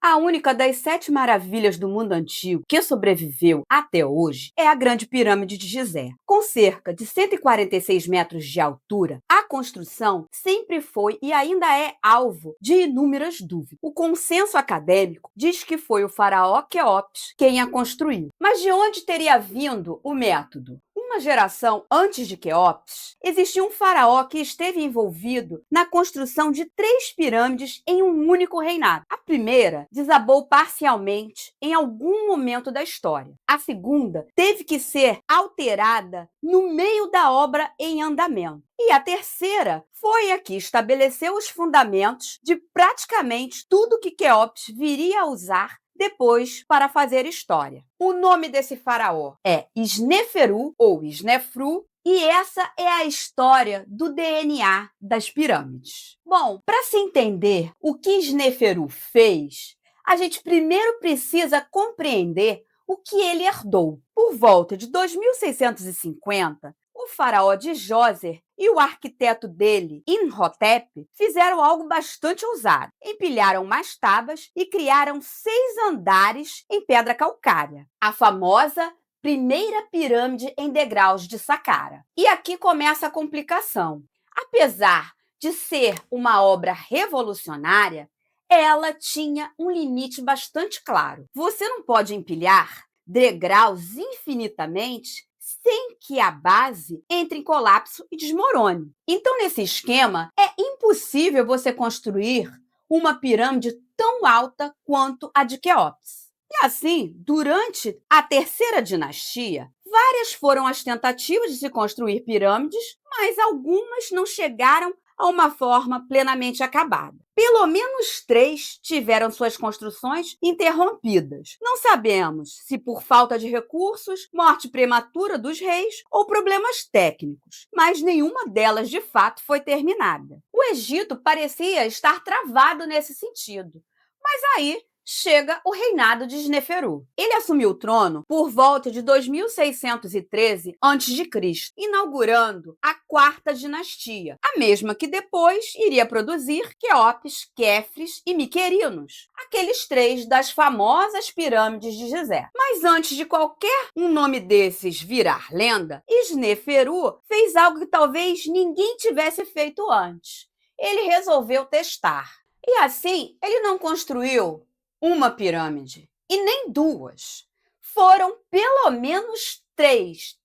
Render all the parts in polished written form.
A única das 7 maravilhas do mundo antigo que sobreviveu até hoje é a Grande Pirâmide de Gizé. Com cerca de 146 metros de altura, a construção sempre foi e ainda é alvo de inúmeras dúvidas. O consenso acadêmico diz que foi o faraó Quéops quem a construiu. Mas de onde teria vindo o método? Uma geração antes de Quéops, existia um faraó que esteve envolvido na construção de 3 pirâmides em um único reinado. A primeira desabou parcialmente em algum momento da história. A segunda teve que ser alterada no meio da obra em andamento. E a terceira foi a que estabeleceu os fundamentos de praticamente tudo que Quéops viria a usar depois para fazer história. O nome desse faraó é Sneferu ou Snefru, e essa é a história do DNA das pirâmides. Bom, para se entender o que Sneferu fez, a gente primeiro precisa compreender o que ele herdou. Por volta de 2650, o faraó de Djoser e o arquiteto dele, Imhotep, fizeram algo bastante ousado. Empilharam mastabas e criaram 6 andares em pedra calcária, a famosa primeira pirâmide em degraus de Saqqara. E aqui começa a complicação. Apesar de ser uma obra revolucionária, ela tinha um limite bastante claro. Você não pode empilhar degraus infinitamente sem que a base entre em colapso e desmorone. Então, nesse esquema, é impossível você construir uma pirâmide tão alta quanto a de Quéops. E assim, durante a terceira dinastia, várias foram as tentativas de se construir pirâmides, mas algumas não chegaram a uma forma plenamente acabada. Pelo menos 3 tiveram suas construções interrompidas. Não sabemos se por falta de recursos, morte prematura dos reis ou problemas técnicos, mas nenhuma delas de fato foi terminada. O Egito parecia estar travado nesse sentido, mas aí chega o reinado de Sneferu. Ele assumiu o trono por volta de 2613 a.C., inaugurando a quarta dinastia, a mesma que depois iria produzir Quéops, Quéfres e Miquerinos, aqueles 3 das famosas pirâmides de Gizé. Mas antes de qualquer um nome desses virar lenda, Sneferu fez algo que talvez ninguém tivesse feito antes. Ele resolveu testar. E assim, ele não construiu uma pirâmide, e nem 2. Foram pelo menos 3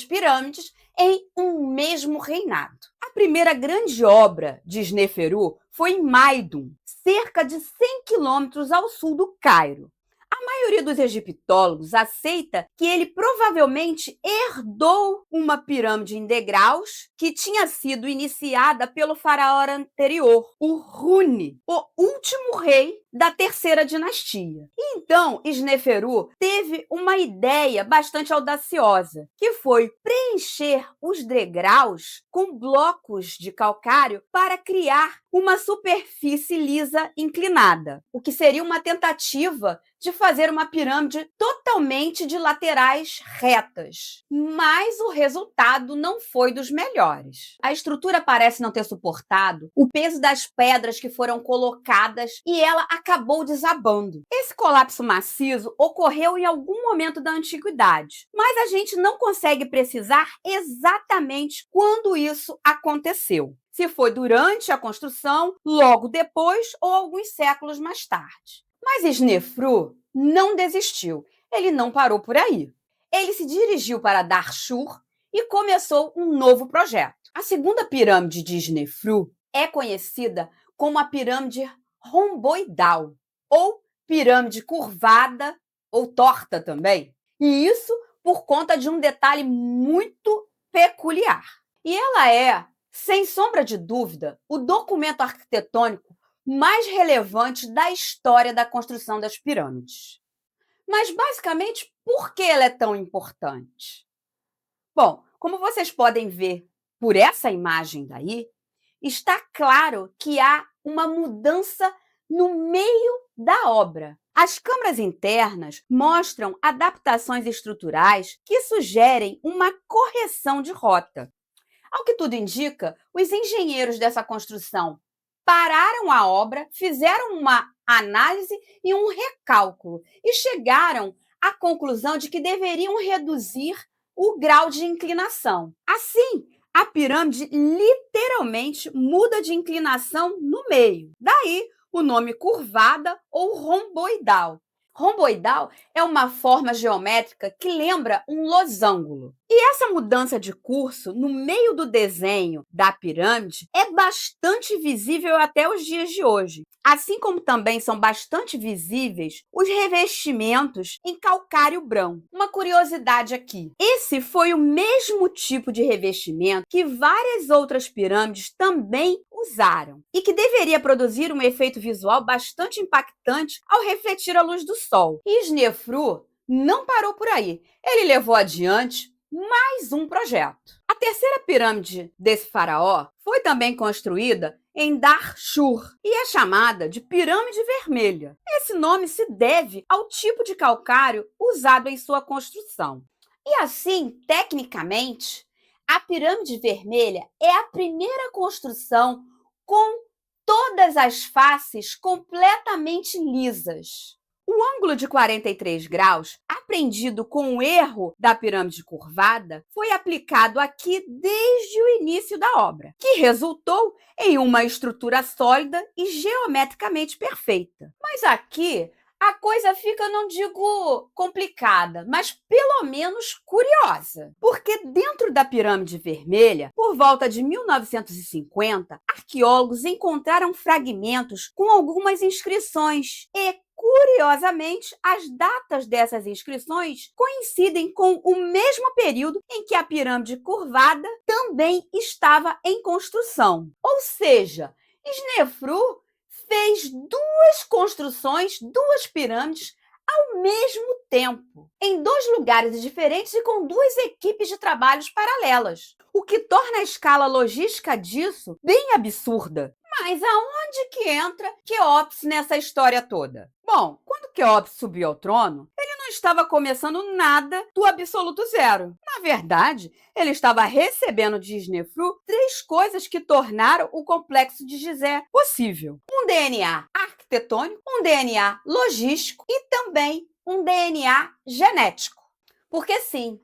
pirâmides em um mesmo reinado. A primeira grande obra de Sneferu foi em Maidum, cerca de 100 quilômetros ao sul do Cairo. A maioria dos egiptólogos aceita que ele provavelmente herdou uma pirâmide em degraus que tinha sido iniciada pelo faraó anterior, o Runi, o último rei da terceira dinastia. E então, Sneferu teve uma ideia bastante audaciosa, que foi preencher os degraus com blocos de calcário para criar uma superfície lisa inclinada, o que seria uma tentativa de fazer uma pirâmide totalmente de laterais retas. Mas o resultado não foi dos melhores. A estrutura parece não ter suportado o peso das pedras que foram colocadas e ela acabou desabando. Esse colapso maciço ocorreu em algum momento da antiguidade, mas a gente não consegue precisar exatamente quando isso aconteceu. Se foi durante a construção, logo depois ou alguns séculos mais tarde. Mas Sneferu não desistiu. Ele não parou por aí. Ele se dirigiu para Dahshur e começou um novo projeto. A segunda pirâmide de Sneferu é conhecida como a pirâmide romboidal, ou pirâmide curvada ou torta também. E isso por conta de um detalhe muito peculiar. E ela é, sem sombra de dúvida, o documento arquitetônico mais relevante da história da construção das pirâmides. Mas, basicamente, por que ela é tão importante? Bom, como vocês podem ver por essa imagem daí, está claro que há uma mudança no meio da obra. As câmaras internas mostram adaptações estruturais que sugerem uma correção de rota. Ao que tudo indica, os engenheiros dessa construção pararam a obra, fizeram uma análise e um recálculo, e chegaram à conclusão de que deveriam reduzir o grau de inclinação. Assim, a pirâmide literalmente muda de inclinação no meio. Daí o nome curvada ou romboidal. Romboidal é uma forma geométrica que lembra um losango. E essa mudança de curso no meio do desenho da pirâmide é bastante visível até os dias de hoje. Assim como também são bastante visíveis os revestimentos em calcário branco. Uma curiosidade aqui: esse foi o mesmo tipo de revestimento que várias outras pirâmides também usaram e que deveria produzir um efeito visual bastante impactante ao refletir a luz do sol. E Snefru não parou por aí. Ele levou adiante mais um projeto. A terceira pirâmide desse faraó foi também construída em Dar-Shur e é chamada de Pirâmide Vermelha. Esse nome se deve ao tipo de calcário usado em sua construção. E assim, tecnicamente, a Pirâmide Vermelha é a primeira construção com todas as faces completamente lisas. O ângulo de 43 graus, aprendido com o erro da pirâmide curvada, foi aplicado aqui desde o início da obra, que resultou em uma estrutura sólida e geometricamente perfeita. Mas aqui a coisa fica, não digo complicada, mas pelo menos curiosa. Porque dentro da Pirâmide Vermelha, por volta de 1950, arqueólogos encontraram fragmentos com algumas inscrições e, curiosamente, as datas dessas inscrições coincidem com o mesmo período em que a pirâmide curvada também estava em construção. Ou seja, Snefru fez duas construções, duas pirâmides, ao mesmo tempo, em dois lugares diferentes e com duas equipes de trabalhos paralelas, o que torna a escala logística disso bem absurda. Mas aonde que entra Quéops nessa história toda? Bom, quando Quéops subiu ao trono, ele não estava começando nada do absoluto zero. Na verdade, ele estava recebendo de Snefru três coisas que tornaram o complexo de Gizé possível: um DNA arquitetônico, um DNA logístico e também um DNA genético. Porque sim,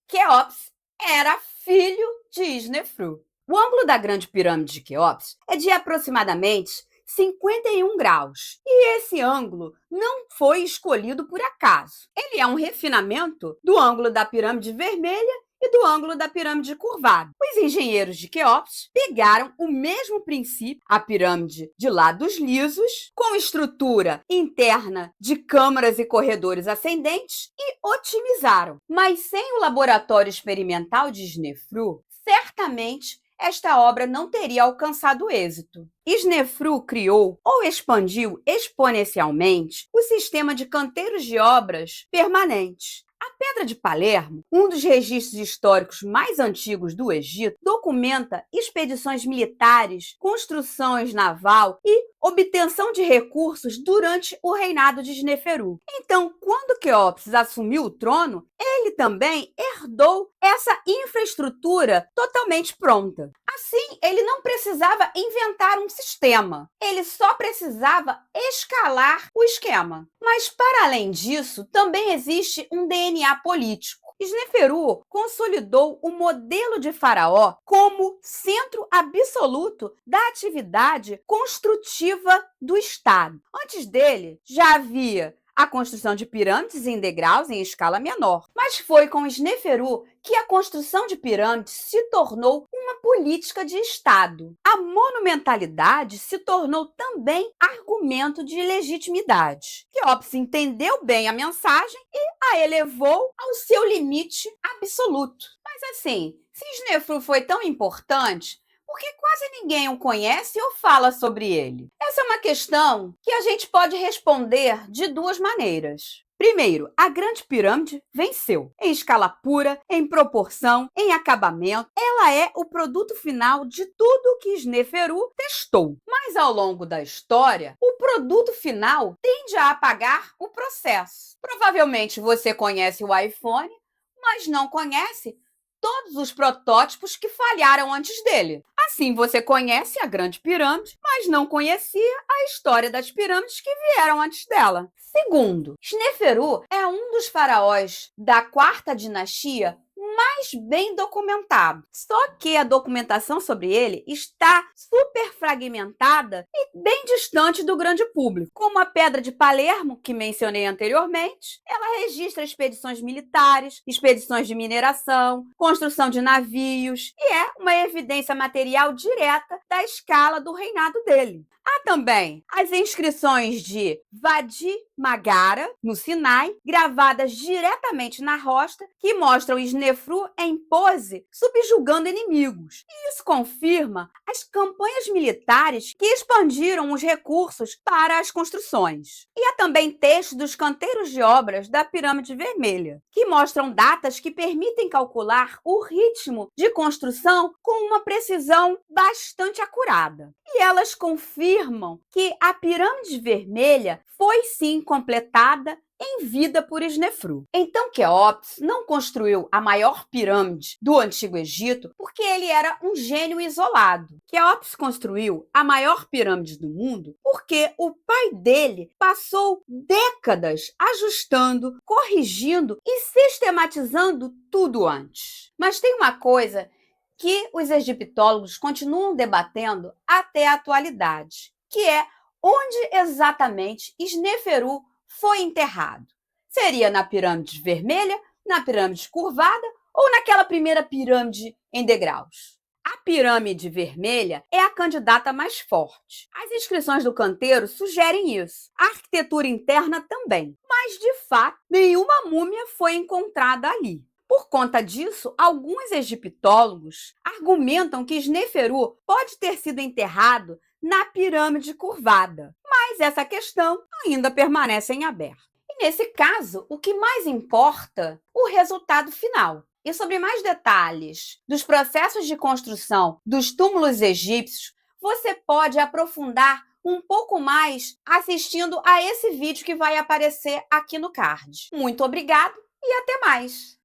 Quéops era filho de Snefru. O ângulo da Grande Pirâmide de Quéops é de aproximadamente 51 graus. E esse ângulo não foi escolhido por acaso. Ele é um refinamento do ângulo da Pirâmide Vermelha e do ângulo da pirâmide curvada. Os engenheiros de Quéops pegaram o mesmo princípio, a pirâmide de lados lisos, com estrutura interna de câmaras e corredores ascendentes e otimizaram. Mas sem o laboratório experimental de Snefru, certamente esta obra não teria alcançado êxito. Snefru criou ou expandiu exponencialmente o sistema de canteiros de obras permanentes. A Pedra de Palermo, um dos registros históricos mais antigos do Egito, documenta expedições militares, construções naval e obtenção de recursos durante o reinado de Sneferu. Então, quando Quéops assumiu o trono, ele também herdou essa infraestrutura totalmente pronta. Assim, ele não precisava inventar um sistema, ele só precisava escalar o esquema. Mas, para além disso, também existe um DNA político. Sneferu consolidou o modelo de faraó como centro absoluto da atividade construtiva do Estado. Antes dele, já havia a construção de pirâmides em degraus em escala menor. Mas foi com Sneferu que a construção de pirâmides se tornou uma política de Estado. A monumentalidade se tornou também argumento de legitimidade. Quéops entendeu bem a mensagem e a elevou ao seu limite absoluto. Mas assim, se Snefru foi tão importante, porque quase ninguém o conhece ou fala sobre ele? Essa é uma questão que a gente pode responder de duas maneiras. Primeiro, a Grande Pirâmide venceu. Em escala pura, em proporção, em acabamento, ela é o produto final de tudo que Sneferu testou. Mas ao longo da história, o produto final tende a apagar o processo. Provavelmente você conhece o iPhone, mas não conhece todos os protótipos que falharam antes dele. Assim, você conhece a Grande Pirâmide, mas não conhecia a história das pirâmides que vieram antes dela. Segundo, Sneferu é um dos faraós da quarta dinastia mais bem documentado. Só que a documentação sobre ele está super fragmentada e bem distante do grande público. Como a Pedra de Palermo, que mencionei anteriormente, ela registra expedições militares, expedições de mineração, construção de navios e é uma evidência material direta da escala do reinado dele. Há também as inscrições de Wadi Magara, no Sinai, gravadas diretamente na rocha, que mostram Snefru em pose subjugando inimigos. E isso confirma as campanhas militares que expandiram os recursos para as construções. E há também textos dos canteiros de obras da Pirâmide Vermelha, que mostram datas que permitem calcular o ritmo de construção com uma precisão bastante acurada. E elas confirmam que a Pirâmide Vermelha foi sim completada em vida por Snefru. Então, Quéops não construiu a maior pirâmide do Antigo Egito porque ele era um gênio isolado. Quéops construiu a maior pirâmide do mundo porque o pai dele passou décadas ajustando, corrigindo e sistematizando tudo antes. Mas tem uma coisa que os egiptólogos continuam debatendo até a atualidade, que é onde exatamente Sneferu foi enterrado. Seria na pirâmide vermelha, na pirâmide curvada ou naquela primeira pirâmide em degraus? A pirâmide vermelha é a candidata mais forte. As inscrições do canteiro sugerem isso. A arquitetura interna também. Mas, de fato, nenhuma múmia foi encontrada ali. Por conta disso, alguns egiptólogos argumentam que Sneferu pode ter sido enterrado na pirâmide curvada, mas essa questão ainda permanece em aberto. E nesse caso, o que mais importa, o resultado final. E sobre mais detalhes dos processos de construção dos túmulos egípcios, você pode aprofundar um pouco mais assistindo a esse vídeo que vai aparecer aqui no card. Muito obrigado e até mais!